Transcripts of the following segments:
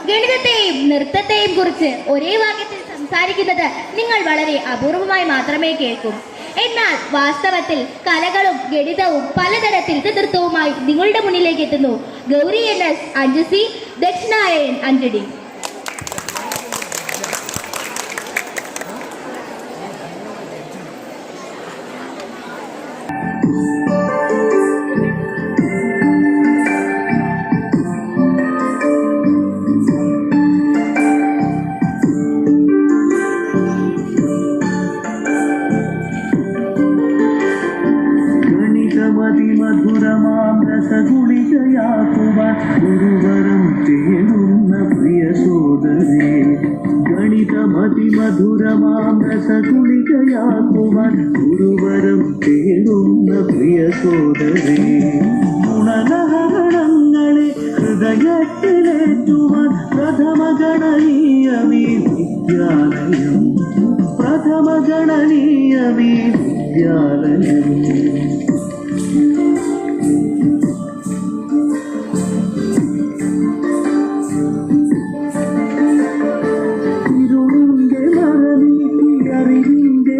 ഗണിതത്തെയും നൃത്തത്തെയും കുറിച്ച് ഒരേ വാക്യത്തിൽ സംസാരിക്കുന്നത് നിങ്ങൾ വളരെ അപൂർവമായി മാത്രമേ കേൾക്കൂ. എന്നാൽ വാസ്തവത്തിൽ കലകളും ഗണിതവും പലതരത്തിൽ നൃത്തവുമായി നിങ്ങളുടെ മുന്നിലേക്ക് എത്തുന്നു ഗൗരി NS 5C, ദക്ഷിണായൻ 5D. മധുരമാം രസഗുളികയാക്കുവാൻ ഗുരുവരം തേടുന്ന പ്രിയ സോദരേ. ഗണിതമതിമധുരമാം രസഗുളികയാക്കുവാൻ ഗുരുവരം തേടുന്ന പ്രിയ സോദരേ. ഗുണലഹരണങ്ങളെ ഹൃദയത്തിലേറ്റുവാൻ പ്രഥമഗണനീയമീ വിദ്യാലയം, പ്രഥമഗണനീയമീ വിദ്യാലയം.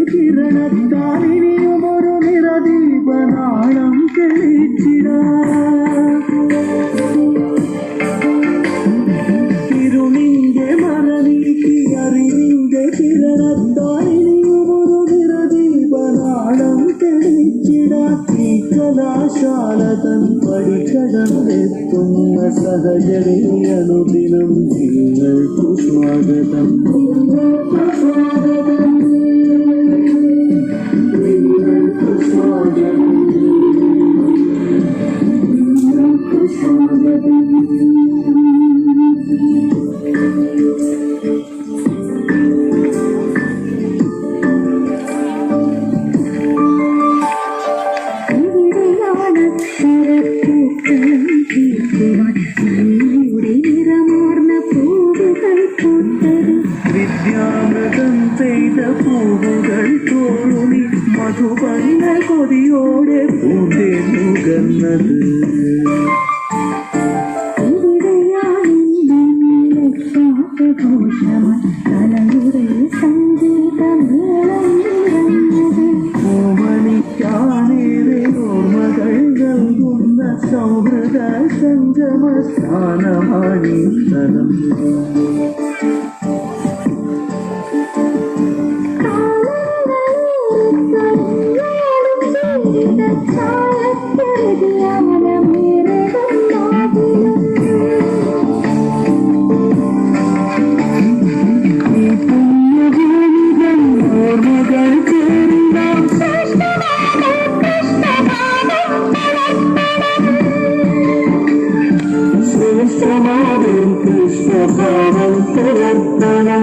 കിരണത്താലിനിയുമൊരു നിറദീപനാളം തെളിച്ചിടുനിന്റെ മറനീക്കി അറിവിന്റെ കിരണത്താലിനിയുമൊരു നിറദീപനാളം തെളിച്ചിടാത്തി കലാശാല തൻ പടിക്കടന്നെത്തുന്ന സഹജനേ അനുദിനം നിങ്ങൾക്കു സ്വാഗതം. വിദ്യാമൃതം ചെയ്ത പൂവുകൾ തോളുണി മധുപന്ന കൊതിയോടെ പൂന്തേ നുകർന്നത്. ഓമനിക്കാനേറെ ഓർമ്മകൾ നൽകുന്ന സൗഹൃദ സംഗമ സ്ഥാനമാണീ സ്ഥലം. Krishna Bhavan Kirtana